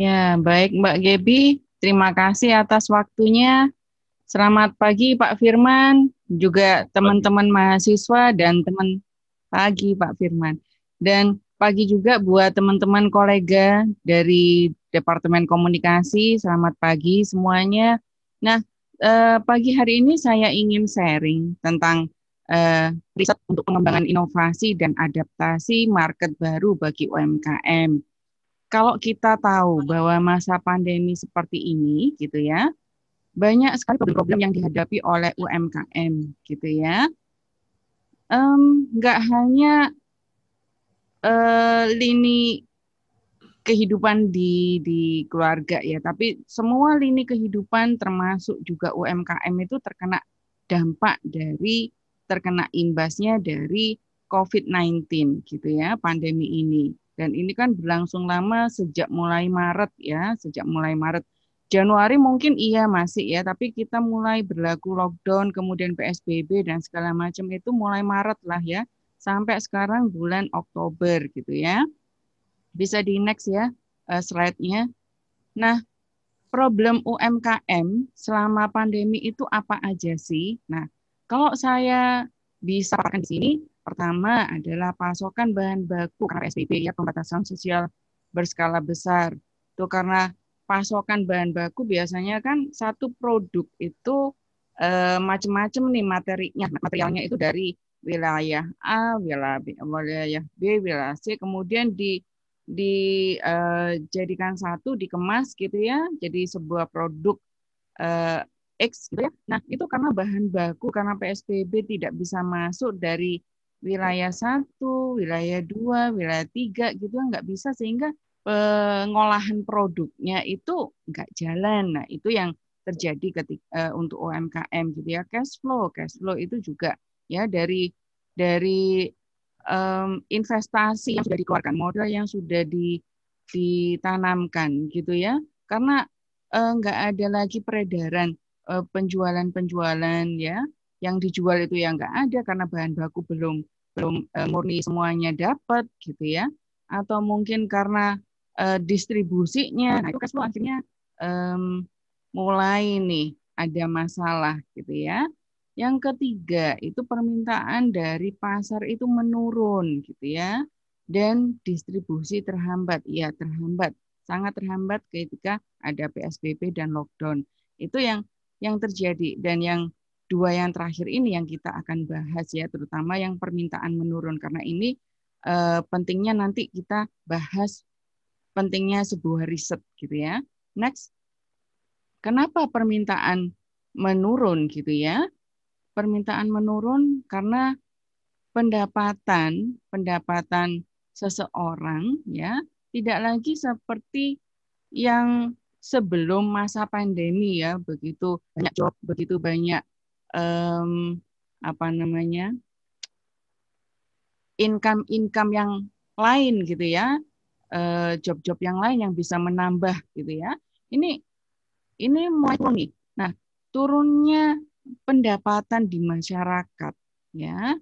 Ya, baik Mbak Gebi, terima kasih atas waktunya. Selamat pagi Pak Firman, juga Pagi. teman-teman mahasiswa dan teman pagi Pak Firman. Dan pagi juga buat teman-teman kolega dari Departemen Komunikasi. Selamat pagi semuanya. Nah, pagi hari ini saya ingin sharing tentang riset untuk pengembangan inovasi dan adaptasi market baru bagi UMKM. Kalau kita tahu bahwa masa pandemi seperti ini, gitu ya, banyak sekali problem yang dihadapi oleh UMKM, gitu ya. Nggak hanya lini kehidupan di keluarga ya, tapi semua lini kehidupan termasuk juga UMKM itu terkena dampak dari terkena imbasnya dari COVID-19 gitu ya, pandemi ini. Dan ini kan berlangsung lama sejak mulai Maret ya, sejak mulai Maret. Januari mungkin iya masih ya, tapi kita mulai berlaku lockdown, kemudian PSBB dan segala macam itu mulai Maret lah ya, sampai sekarang bulan Oktober gitu ya. Bisa di next ya slide-nya. Nah, problem UMKM selama pandemi itu apa aja sih? Nah, kalau saya bisa paparkan di sini, pertama adalah pasokan bahan baku karena PSBB ya, pembatasan sosial berskala besar. Itu karena pasokan bahan baku biasanya kan satu produk itu macam-macam nih materinya, materialnya itu dari wilayah A, wilayah B, wilayah C, kemudian dijadikan satu, dikemas gitu ya, jadi sebuah produk eh, X gitu ya. Nah, itu karena bahan baku, karena PSBB tidak bisa masuk dari wilayah satu, wilayah dua, wilayah tiga gitu, nggak bisa sehingga pengolahan produknya itu nggak jalan. Nah, itu yang terjadi ketika untuk UMKM gitu ya. Cash flow itu juga ya dari investasi yang sudah dikeluarkan, modal yang sudah ditanamkan gitu ya. Karena nggak ada lagi peredaran penjualan-penjualan ya, yang dijual itu yang nggak ada karena bahan baku belum belum murni semuanya dapat gitu ya, atau mungkin karena distribusinya, nah itu kan akhirnya um, mulai nih ada masalah gitu ya. Yang ketiga, itu permintaan dari pasar itu menurun gitu ya. Dan distribusi terhambat. Ya, terhambat. Sangat terhambat ketika ada PSBB dan lockdown. Itu yang terjadi dan yang dua yang terakhir ini yang kita akan bahas ya, terutama yang permintaan menurun karena ini pentingnya nanti kita bahas pentingnya sebuah riset gitu ya. Next, kenapa permintaan menurun gitu ya? Permintaan menurun karena pendapatan pendapatan seseorang ya tidak lagi seperti yang sebelum masa pandemi ya, begitu banyak job, begitu banyak em, apa namanya, income yang lain gitu ya, job-job yang lain yang bisa menambah gitu ya. Ini mulai turun nih. Nah, turunnya pendapatan di masyarakat ya,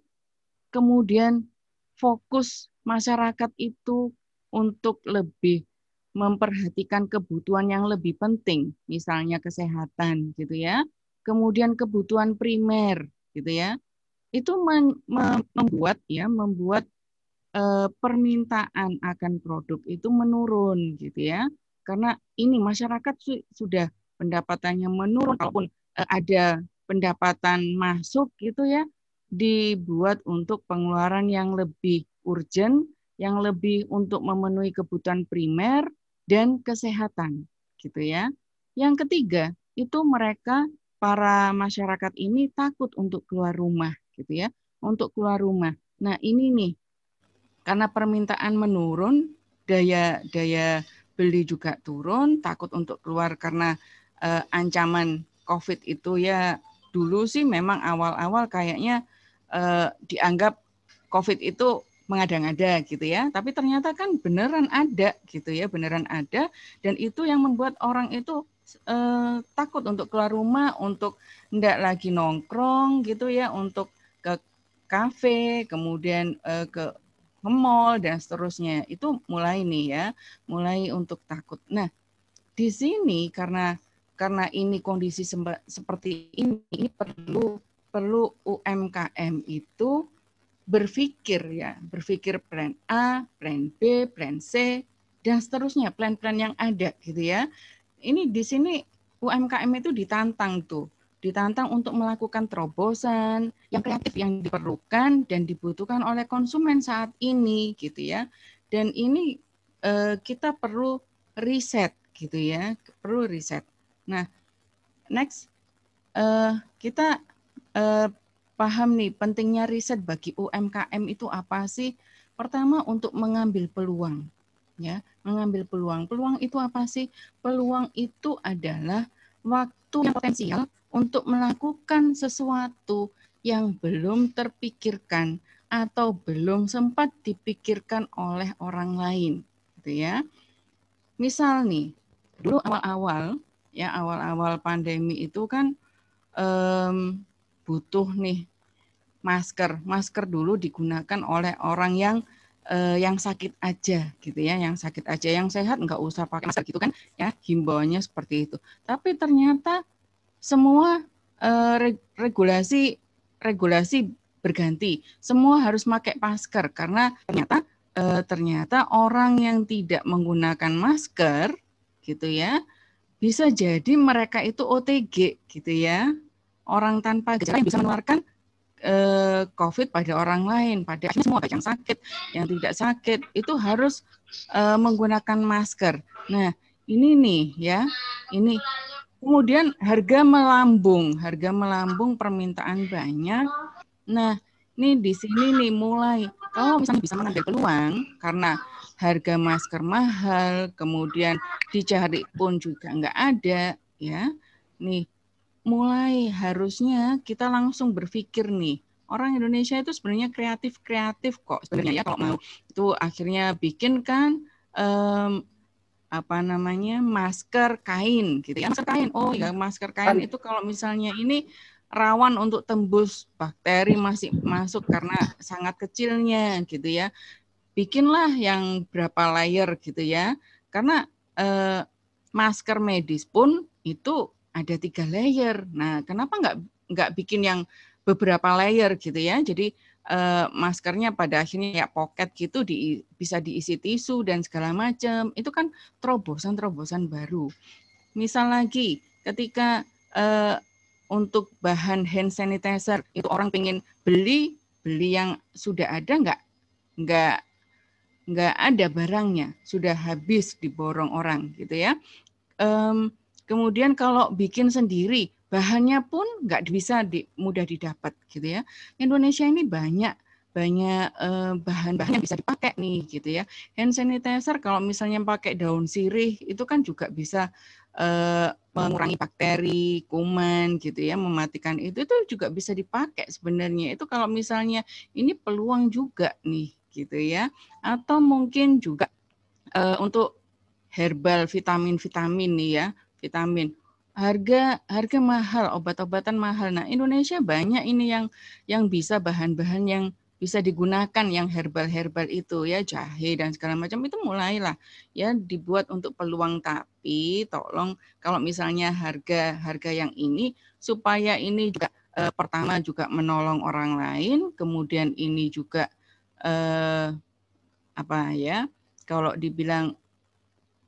kemudian fokus masyarakat itu untuk lebih memperhatikan kebutuhan yang lebih penting, misalnya kesehatan gitu ya. Kemudian kebutuhan primer gitu ya. Itu membuat permintaan akan produk itu menurun gitu ya. Karena ini masyarakat sudah pendapatannya menurun, kalaupun ada pendapatan masuk gitu ya, dibuat untuk pengeluaran yang lebih urgent, yang lebih untuk memenuhi kebutuhan primer dan kesehatan gitu ya. Yang ketiga, itu mereka para masyarakat ini takut untuk keluar rumah gitu ya, untuk keluar rumah. Nah, ini nih karena permintaan menurun, daya daya beli juga turun, takut untuk keluar karena ancaman COVID itu ya. Dulu sih memang awal-awal kayaknya dianggap COVID itu mengada-ngada gitu ya, tapi ternyata kan beneran ada gitu ya, beneran ada, dan itu yang membuat orang itu takut untuk keluar rumah, untuk enggak lagi nongkrong gitu ya, untuk ke kafe, kemudian ke mall dan seterusnya. Itu mulai nih ya, mulai untuk takut. Nah, di sini karena ini kondisi seperti ini perlu UMKM itu berpikir plan A, plan B, plan C, dan seterusnya plan-plan yang ada gitu ya. Ini di sini UMKM itu ditantang untuk melakukan terobosan yang kreatif yang diperlukan dan dibutuhkan oleh konsumen saat ini gitu ya. Dan ini kita perlu riset gitu ya, perlu riset. Nah, next kita paham nih pentingnya riset bagi UMKM itu apa sih? Pertama untuk mengambil peluang, ya, mengambil peluang. Peluang itu apa sih? Peluang itu adalah waktu yang potensial untuk melakukan sesuatu yang belum terpikirkan atau belum sempat dipikirkan oleh orang lain, gitu ya. Misal nih, dulu awal-awal pandemi itu kan butuh nih masker dulu digunakan oleh orang yang sakit aja gitu ya, yang sakit aja, yang sehat nggak usah pakai masker gitu kan ya, himbauannya seperti itu. Tapi ternyata semua regulasi berganti, semua harus pakai masker karena ternyata orang yang tidak menggunakan masker gitu ya, bisa jadi mereka itu OTG gitu ya, orang tanpa gejala yang bisa menularkan COVID pada orang lain. Pada akhirnya semua, baik yang sakit, yang tidak sakit, itu harus menggunakan masker. Nah, ini nih ya, ini kemudian harga melambung, permintaan banyak. Nah, ini di sini nih mulai, kalau misalnya bisa mengambil peluang, karena harga masker mahal, kemudian dicari pun juga nggak ada, ya. Nih, mulai harusnya kita langsung berpikir nih, orang Indonesia itu sebenarnya kreatif kok sebenarnya ya, kalau mau itu akhirnya bikin kan masker kain gitu ya, masker kain. Oh ya, masker kain itu kalau misalnya ini rawan untuk tembus bakteri masih masuk karena sangat kecilnya gitu ya. Bikinlah yang berapa layer gitu ya, karena masker medis pun itu ada 3 layer. Nah, kenapa nggak bikin yang beberapa layer gitu ya? Jadi maskernya pada akhirnya ya pocket gitu, bisa diisi tisu dan segala macam. Itu kan terobosan baru. Misal lagi ketika untuk bahan hand sanitizer itu orang pengen beli yang sudah ada, nggak ada barangnya, sudah habis diborong orang gitu ya. Kemudian kalau bikin sendiri, bahannya pun nggak bisa mudah didapat gitu ya. Indonesia ini banyak bahan-bahan yang bisa dipakai nih gitu ya. Hand sanitizer kalau misalnya pakai daun sirih itu kan juga bisa mengurangi bakteri, kuman gitu ya, mematikan itu juga bisa dipakai sebenarnya. Itu kalau misalnya ini peluang juga nih gitu ya. Atau mungkin juga untuk herbal vitamin nih ya, vitamin. Harga mahal, obat-obatan mahal. Nah, Indonesia banyak ini yang bisa bahan-bahan yang bisa digunakan yang herbal itu ya, jahe dan segala macam itu mulailah ya dibuat untuk peluang, tapi tolong kalau misalnya harga yang ini supaya ini juga pertama juga menolong orang lain, kemudian ini juga kalau dibilang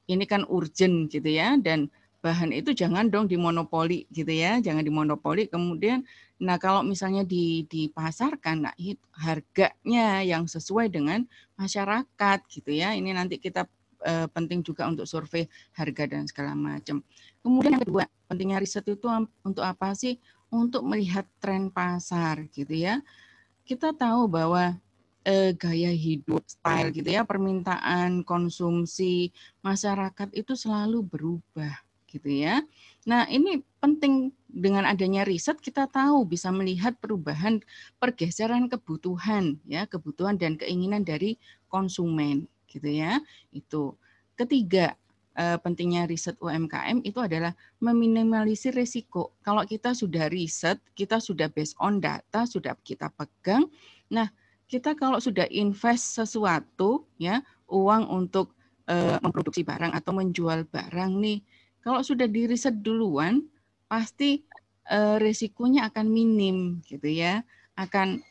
ini kan urgent gitu ya, dan bahan itu jangan dong dimonopoli gitu ya, jangan dimonopoli. Kemudian, nah kalau misalnya dipasarkan, nah harganya yang sesuai dengan masyarakat gitu ya. Ini nanti kita penting juga untuk survei harga dan segala macam. Kemudian yang kedua, pentingnya riset itu untuk apa sih? Untuk melihat tren pasar gitu ya. Kita tahu bahwa gaya hidup, style gitu ya, permintaan konsumsi masyarakat itu selalu berubah gitu ya. Nah, ini penting dengan adanya riset kita tahu bisa melihat perubahan pergeseran kebutuhan ya, kebutuhan dan keinginan dari konsumen gitu ya. Itu. Ketiga, pentingnya riset UMKM itu adalah meminimalisir risiko. Kalau kita sudah riset, kita sudah based on data, sudah kita pegang. Nah, kita kalau sudah invest sesuatu ya, uang untuk memproduksi barang atau menjual barang nih, Kalau sudah diriset duluan, pasti resikonya akan minim gitu ya, akan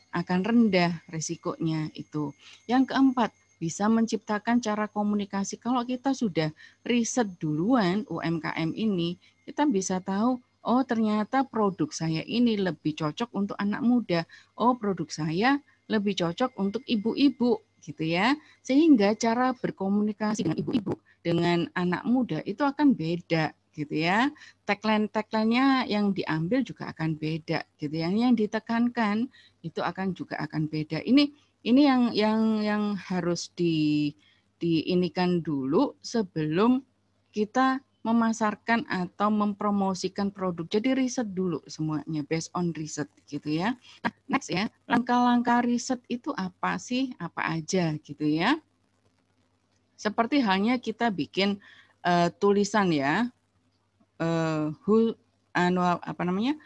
rendah resikonya itu. Yang keempat, bisa menciptakan cara komunikasi. Kalau kita sudah riset duluan UMKM ini, kita bisa tahu, oh ternyata produk saya ini lebih cocok untuk anak muda. Oh produk saya lebih cocok untuk ibu-ibu gitu ya. Sehingga cara berkomunikasi dengan ibu-ibu, dengan anak muda itu akan beda gitu ya. Tagline-nya yang diambil juga akan beda gitu ya. Yang ditekankan itu juga akan beda. Ini yang harus diinikan dulu sebelum kita memasarkan atau mempromosikan produk. Jadi riset dulu semuanya, based on riset gitu ya. Nah, next ya, langkah-langkah riset itu apa sih? Apa aja gitu ya. Seperti halnya kita bikin tulisan ya, annual apa namanya?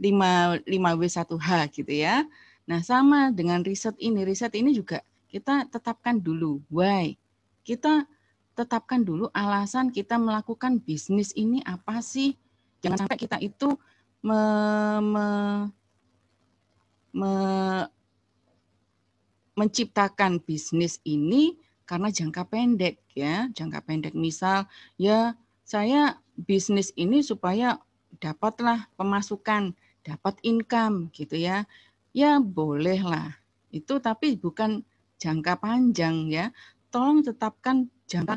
5W1H gitu ya. Nah, sama dengan riset ini juga kita tetapkan dulu why. Kita tetapkan dulu alasan kita melakukan bisnis ini apa sih? Jangan sampai kita itu menciptakan bisnis ini karena jangka pendek ya, jangka pendek. Misal ya saya bisnis ini supaya dapatlah pemasukan, dapat income gitu ya. Ya bolehlah. Itu tapi bukan jangka panjang ya. Tolong tetapkan jangka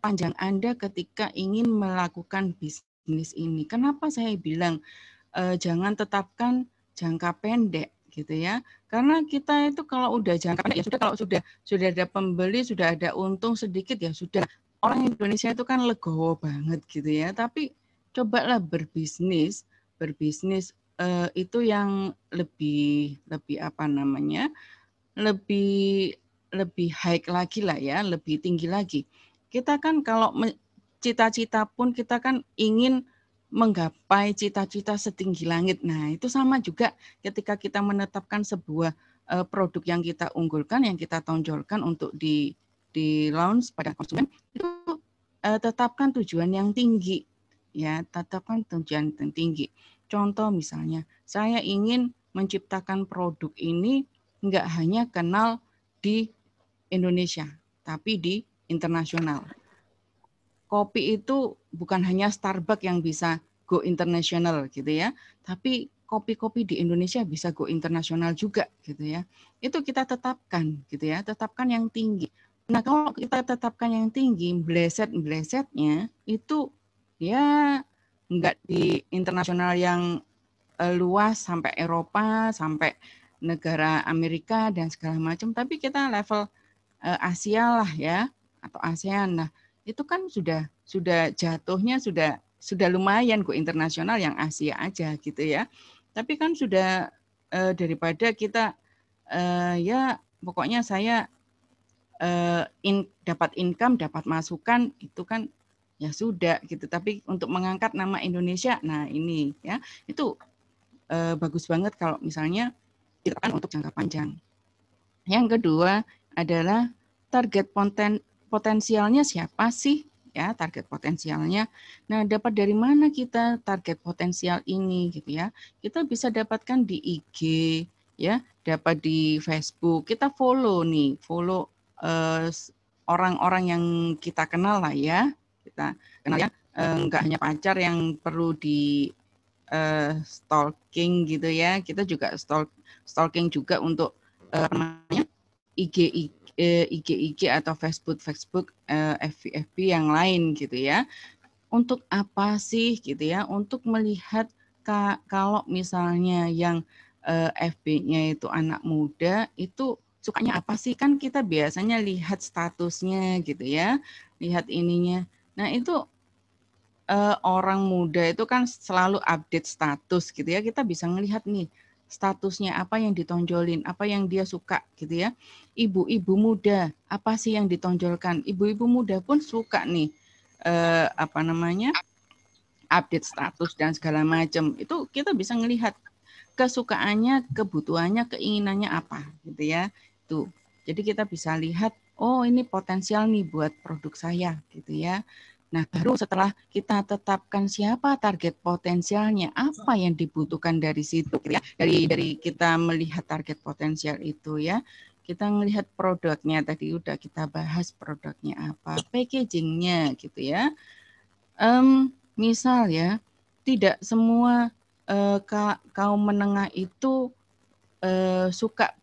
panjang Anda ketika ingin melakukan bisnis ini. Kenapa saya bilang jangan tetapkan jangka pendek gitu ya. Karena kita itu kalau udah jangka pendek ya sudah, kalau sudah ada pembeli, sudah ada untung sedikit ya sudah. Orang Indonesia itu kan legowo banget gitu ya. Tapi cobalah berbisnis itu yang lebih apa namanya? lebih high lagi lah ya, lebih tinggi lagi. Kita kan kalau cita-cita pun kita kan ingin menggapai cita-cita setinggi langit. Nah, itu sama juga ketika kita menetapkan sebuah produk yang kita unggulkan, yang kita tonjolkan untuk di launch pada konsumen, itu tetapkan tujuan yang tinggi. Ya, tetapkan tujuan yang tinggi. Contoh misalnya, saya ingin menciptakan produk ini nggak hanya kenal di Indonesia, tapi di internasional. Kopi itu bukan hanya Starbucks yang bisa go internasional gitu ya, tapi kopi-kopi di Indonesia bisa go internasional juga gitu ya. Itu kita tetapkan gitu ya, tetapkan yang tinggi. Nah, kalau kita tetapkan yang tinggi, bleset-blesetnya itu ya enggak di internasional yang luas sampai Eropa, sampai negara Amerika dan segala macam, tapi kita level Asia lah ya, atau ASEAN. Nah, itu kan sudah jatuhnya sudah lumayan go internasional yang Asia aja gitu ya. Tapi kan sudah daripada kita ya pokoknya saya dapat income, dapat masukan itu kan ya sudah gitu. Tapi untuk mengangkat nama Indonesia, nah ini ya itu bagus banget kalau misalnya ditetapkan untuk jangka panjang. Yang kedua adalah target potensialnya siapa sih? Ya, target potensialnya. Nah, dapat dari mana kita target potensial ini gitu ya? Kita bisa dapatkan di IG ya, dapat di Facebook. Kita follow orang-orang yang kita kenal lah ya. Kita kenal ya, enggak hanya pacar yang perlu di stalking gitu ya. Kita juga stalking juga untuk apa namanya? IG atau Facebook, FB yang lain gitu ya. Untuk apa sih gitu ya? Untuk melihat kalau misalnya yang FB-nya itu anak muda itu sukanya apa sih? Kan kita biasanya lihat statusnya gitu ya, lihat ininya. Nah itu orang muda itu kan selalu update status gitu ya. Kita bisa ngelihat nih statusnya apa yang ditonjolin, apa yang dia suka gitu ya. Ibu-ibu muda, apa sih yang ditonjolkan? Ibu-ibu muda pun suka nih apa namanya? Update status dan segala macam. Itu kita bisa ngelihat kesukaannya, kebutuhannya, keinginannya apa gitu ya. Tuh. Jadi kita bisa lihat, oh ini potensial nih buat produk saya gitu ya. Nah, baru setelah kita tetapkan siapa target potensialnya, apa yang dibutuhkan dari situ, gitu ya. Dari kita melihat target potensial itu ya, kita melihat produknya tadi udah kita bahas produknya apa, packagingnya gitu ya. Misal ya, tidak semua kaum menengah itu suka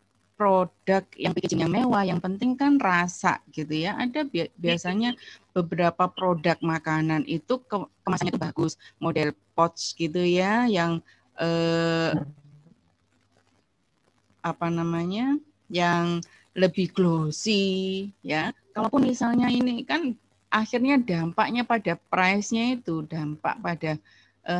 produk yang packagingnya mewah, yang penting kan rasa gitu ya. Ada biasanya beberapa produk makanan itu kemasannya itu bagus, model pouch gitu ya, yang apa namanya, yang lebih glossy ya. Kalaupun misalnya ini kan akhirnya dampaknya pada price-nya itu, dampak pada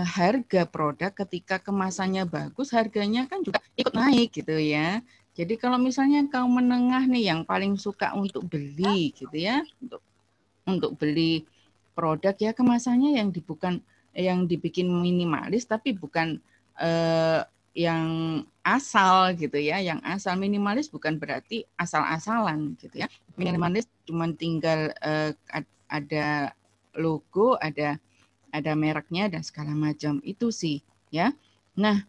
harga produk ketika kemasannya bagus, harganya kan juga ikut naik gitu ya. Jadi kalau misalnya kaum menengah nih yang paling suka untuk beli gitu ya, untuk beli produk ya kemasannya yang dibikin minimalis, tapi bukan yang asal gitu ya. Yang asal minimalis bukan berarti asal-asalan gitu ya. Minimalis cuma tinggal ada logo, ada mereknya dan segala macam itu sih ya. Nah,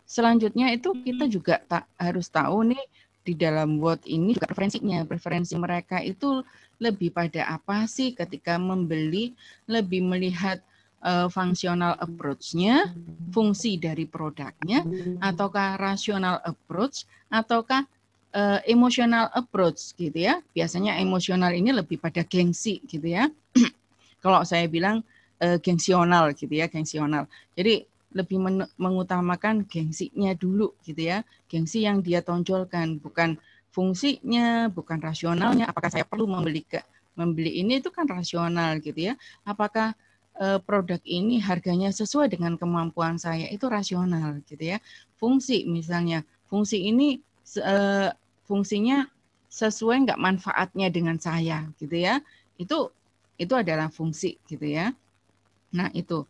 selanjutnya itu kita juga harus tahu nih di dalam Word ini juga preferensi mereka itu lebih pada apa sih ketika membeli, lebih melihat functional approach-nya, fungsi dari produknya, ataukah rational approach, ataukah emotional approach gitu ya. Biasanya emosional ini lebih pada gengsi gitu ya. Kalau saya bilang gengsional gitu ya, gengsional. Jadi lebih mengutamakan gengsinya dulu gitu ya. Gengsi yang dia tonjolkan, bukan fungsinya, bukan rasionalnya. Apakah saya perlu membeli ini itu kan rasional gitu ya. Apakah produk ini harganya sesuai dengan kemampuan saya, itu rasional gitu ya. Fungsi misalnya, fungsi ini fungsinya sesuai nggak manfaatnya dengan saya gitu ya. Itu adalah fungsi gitu ya. Nah, itu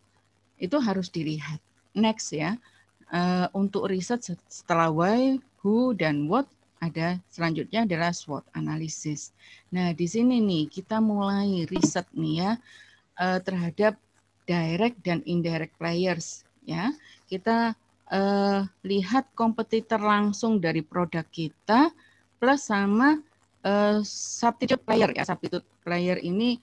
harus dilihat. Next ya, untuk riset setelah why, who, dan what, ada selanjutnya adalah SWOT analysis. Nah, di sini nih kita mulai riset nih ya terhadap direct dan indirect players ya. Kita lihat kompetitor langsung dari produk kita plus sama substitute player ya. Substitute player ini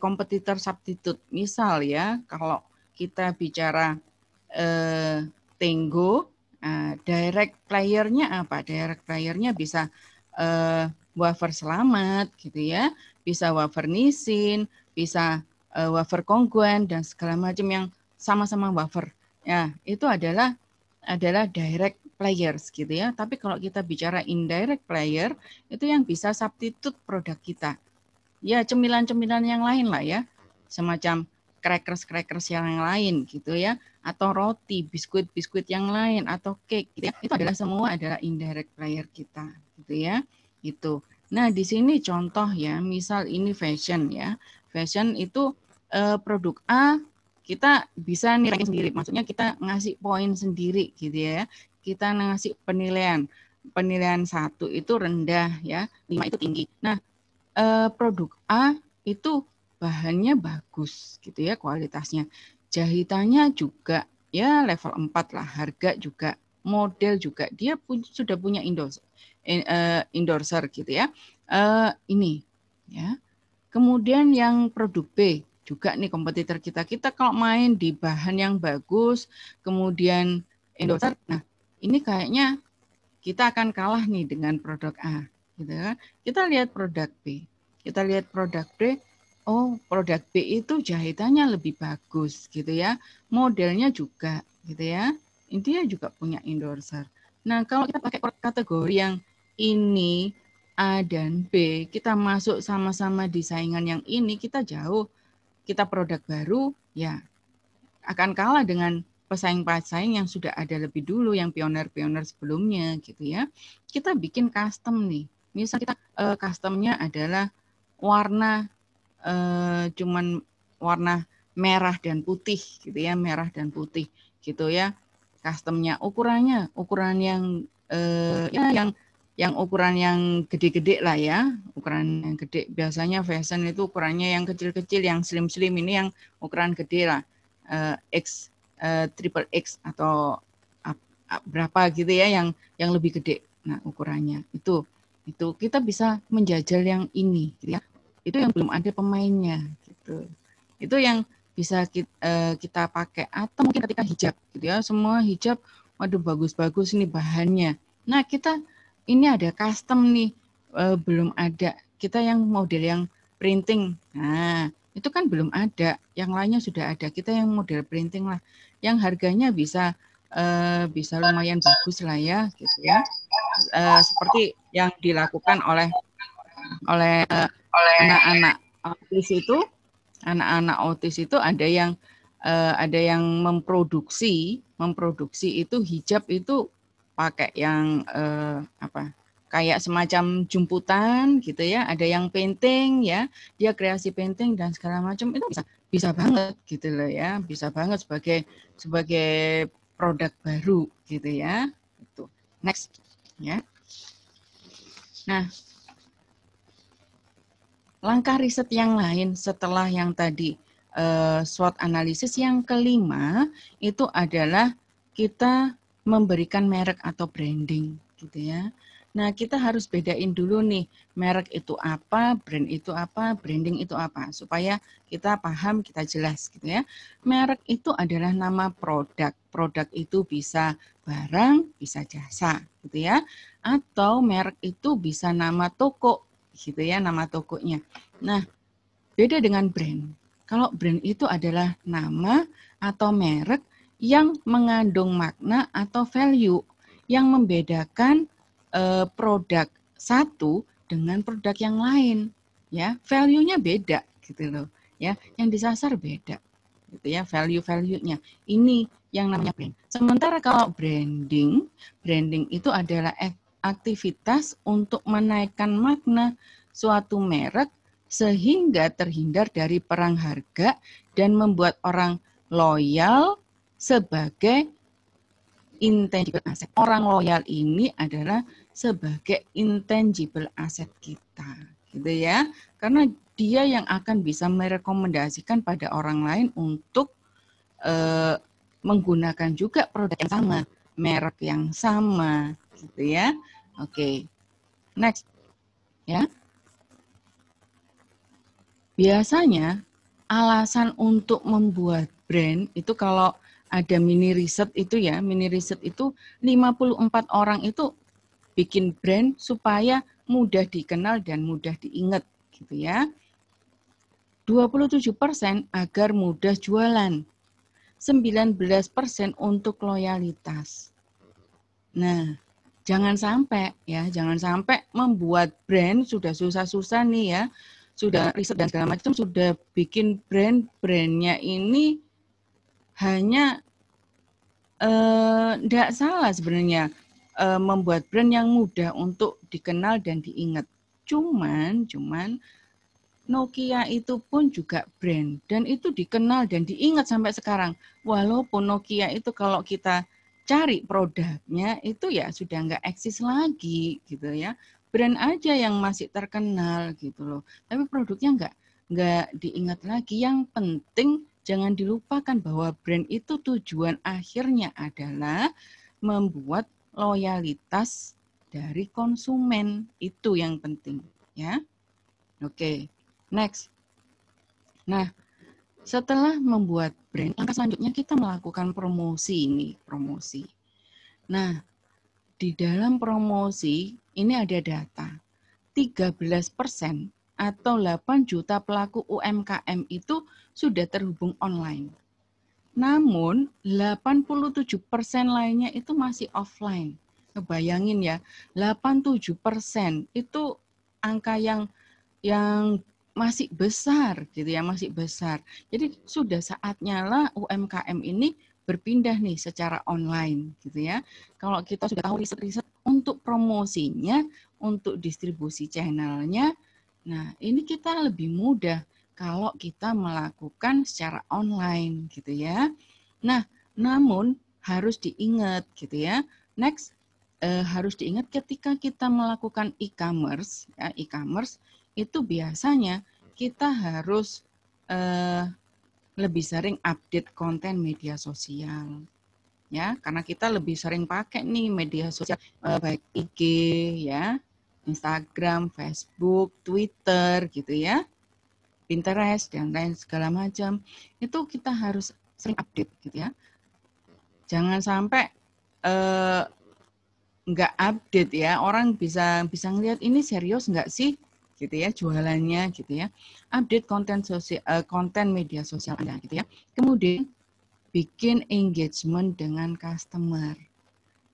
kompetitor substitute. Misal ya, kalau kita bicara Tango, direct player-nya apa? Direct player-nya bisa wafer selamat gitu ya, bisa wafer nisin, bisa wafer kongguan dan segala macam yang sama-sama wafer. Ya, itu adalah direct players gitu ya. Tapi kalau kita bicara indirect player, itu yang bisa substitute produk kita. Ya, cemilan-cemilan yang lain lah ya. Semacam crackers yang lain gitu ya, atau roti, biskuit yang lain, atau cake gitu ya. Itu semua adalah indirect player kita gitu ya. Itu. Nah, di sini contoh ya, misal ini fashion ya. Fashion itu produk A kita bisa nilai sendiri. Maksudnya kita ngasih poin sendiri gitu ya. Kita ngasih penilaian 1 itu rendah ya, 5 itu tinggi. Nah, produk A itu bahannya bagus gitu ya, kualitasnya. Jahitannya juga ya level 4 lah, harga juga, model juga. Dia sudah punya endorser gitu ya. Ini ya. Kemudian yang produk B juga nih kompetitor kita. Kita kalau main di bahan yang bagus, kemudian endorser, nah ini kayaknya kita akan kalah nih dengan produk A, gitu kan? Kita lihat produk B, oh produk B itu jahitannya lebih bagus, gitu ya, modelnya juga, gitu ya, intinya juga punya endorser. Nah kalau kita pakai kategori yang ini A dan B, kita masuk sama-sama di saingan yang ini, kita jauh, kita produk baru, ya akan kalah dengan pesaing-pesaing yang sudah ada lebih dulu, yang pioner-pioner sebelumnya gitu ya. Kita bikin custom nih. Misal kita customnya adalah warna cuman warna merah dan putih gitu ya, merah dan putih gitu ya. Customnya ukuran yang yang ukuran yang gede-gede lah ya, ukuran yang gede. Biasanya fashion itu ukurannya yang kecil-kecil, yang slim-slim, ini yang ukuran gede lah, triple X atau berapa gitu ya, yang lebih gede. Nah ukurannya itu kita bisa menjajal yang ini, gitu ya. Itu yang belum ada pemainnya, gitu. Itu yang bisa kita pakai. Atau mungkin ketika hijab, gitu ya, semua hijab, waduh bagus-bagus nih bahannya. Nah kita ini ada custom nih, belum ada. Kita yang model yang printing, nah itu kan belum ada. Yang lainnya sudah ada. Kita yang model printing lah, yang harganya bisa lumayan bagus lah ya, gitu ya. Seperti yang dilakukan oleh anak-anak autis itu, ada yang memproduksi itu hijab itu pakai yang kayak semacam jemputan gitu ya, ada yang painting ya, dia kreasi painting dan segala macam, itu bisa banget gitu loh ya, bisa banget sebagai produk baru gitu ya. Itu next ya. Nah, langkah riset yang lain setelah yang tadi SWOT analisis, yang kelima itu adalah kita memberikan merek atau branding gitu ya. Nah, kita harus bedain dulu nih, merek itu apa, brand itu apa, branding itu apa, supaya kita paham, kita jelas gitu ya. Merek itu adalah nama produk. Produk itu bisa barang, bisa jasa gitu ya. Atau merek itu bisa nama toko gitu ya, nama tokonya. Nah, beda dengan brand. Kalau brand itu adalah nama atau merek yang mengandung makna atau value yang membedakan produk satu dengan produk yang lain, ya. Value-nya beda gitu loh, ya. Yang disasar beda. Gitu ya, value-value-nya. Ini yang namanya brand. Sementara kalau branding itu adalah aktivitas untuk menaikkan makna suatu merek sehingga terhindar dari perang harga dan membuat orang loyal sebagai intangible asset. Orang loyal ini adalah sebagai intangible asset kita, gitu ya. Karena dia yang akan bisa merekomendasikan pada orang lain untuk menggunakan juga produk yang sama, merek yang sama, gitu ya. Oke, next, ya. Biasanya alasan untuk membuat brand itu, kalau ada mini riset itu ya, mini riset itu 54 orang itu bikin brand supaya mudah dikenal dan mudah diingat gitu ya. 27% agar mudah jualan. 19% untuk loyalitas. Nah, jangan sampai membuat brand sudah susah-susah nih ya. Sudah riset dan segala macam, sudah bikin brandnya ini hanya tidak salah sebenarnya, membuat brand yang mudah untuk dikenal dan diingat. Cuman Nokia itu pun juga brand dan itu dikenal dan diingat sampai sekarang. Walaupun Nokia itu kalau kita cari produknya itu ya sudah nggak eksis lagi gitu ya. Brand aja yang masih terkenal gitu loh. Tapi produknya nggak diingat lagi. Yang penting jangan dilupakan bahwa brand itu tujuan akhirnya adalah membuat loyalitas dari konsumen. Itu yang penting ya. Oke. Next. Nah, setelah membuat brand, langkah selanjutnya kita melakukan promosi ini, promosi. Nah, di dalam promosi ini ada data. 13% atau 8 juta pelaku UMKM itu sudah terhubung online. Namun, 87% lainnya itu masih offline. Bayangin ya, 87% itu angka yang masih besar gitu ya, masih besar. Jadi sudah saatnya lah UMKM ini berpindah nih secara online gitu ya. Kalau kita sudah tahu riset-riset untuk promosinya, untuk distribusi channelnya, nah ini kita lebih mudah kalau kita melakukan secara online gitu ya. Nah, namun harus diingat gitu ya. Next. harus diingat ketika kita melakukan e-commerce, ya, e-commerce itu biasanya kita harus lebih sering update konten media sosial, ya, karena kita lebih sering pakai nih media sosial, baik IG, ya, Instagram, Facebook, Twitter, gitu ya, Pinterest dan lain segala macam. Itu kita harus sering update, gitu ya. Jangan sampai nggak update ya, orang bisa ngelihat ini serius nggak sih, gitu ya, jualannya, gitu ya. Update konten media sosial Anda, gitu ya. Kemudian bikin engagement dengan customer.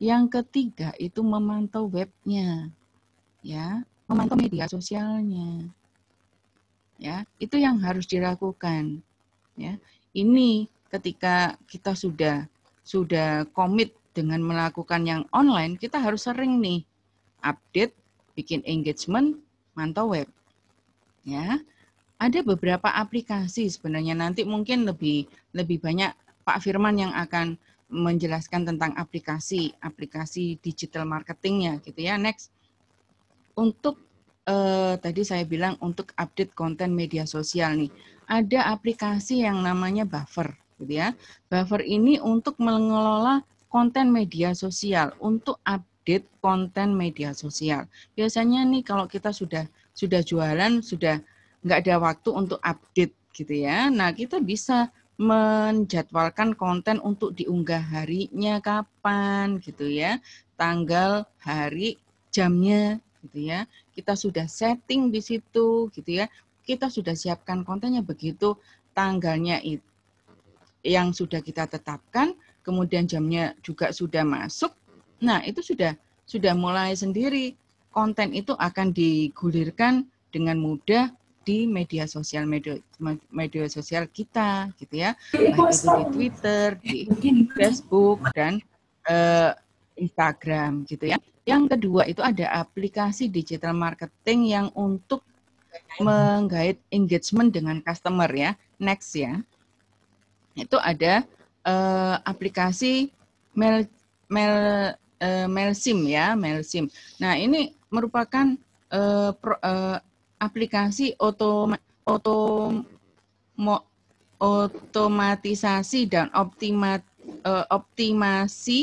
Yang ketiga itu memantau webnya, ya, memantau media sosialnya, ya, itu yang harus dilakukan, ya. Ini ketika kita sudah komit dengan melakukan yang online, kita harus sering nih update, bikin engagement, mantau web. Ya, ada beberapa aplikasi sebenarnya, nanti mungkin lebih banyak Pak Firman yang akan menjelaskan tentang aplikasi digital marketingnya, gitu ya. Next, untuk tadi saya bilang untuk update konten media sosial nih, ada aplikasi yang namanya Buffer, gitu ya. Buffer ini untuk mengelola konten media sosial, untuk update konten media sosial. Biasanya nih kalau kita sudah jualan, sudah nggak ada waktu untuk update, gitu ya. Nah, kita bisa menjadwalkan konten untuk diunggah harinya kapan, gitu ya, tanggal, hari, jamnya, gitu ya. Kita sudah setting di situ, gitu ya. Kita sudah siapkan kontennya, begitu tanggalnya itu yang sudah kita tetapkan, kemudian jamnya juga sudah masuk. Nah, itu sudah mulai sendiri, konten itu akan digulirkan dengan mudah di media sosial kita, gitu ya, baik itu di Twitter, di Facebook, dan Instagram, gitu ya. Yang kedua itu ada aplikasi digital marketing yang untuk menggait engagement dengan customer, ya. Next, ya. Itu ada aplikasi Mailsim, ya, Mailsim. Nah, ini merupakan aplikasi otomatisasi dan optimasi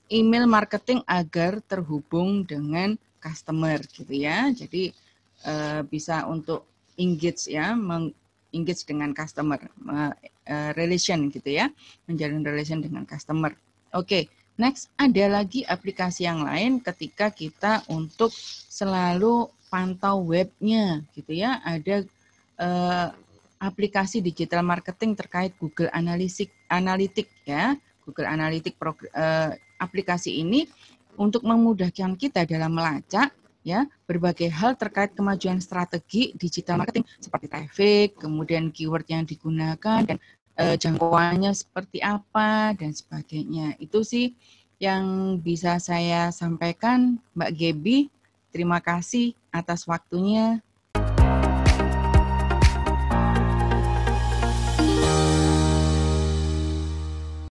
email marketing agar terhubung dengan customer, gitu ya. Jadi bisa untuk engage, ya, engage dengan customer, relation, gitu ya, menjalin relation dengan customer. Oke, next ada lagi aplikasi yang lain ketika kita untuk selalu pantau webnya, gitu ya. Ada aplikasi digital marketing terkait Google Analytics, ya. Google Analytics aplikasi ini untuk memudahkan kita dalam melacak, ya, berbagai hal terkait kemajuan strategi digital marketing seperti traffic, kemudian keyword yang digunakan, dan jangkauannya seperti apa, dan sebagainya. Itu sih yang bisa saya sampaikan, Mbak Gebi. Terima kasih atas waktunya.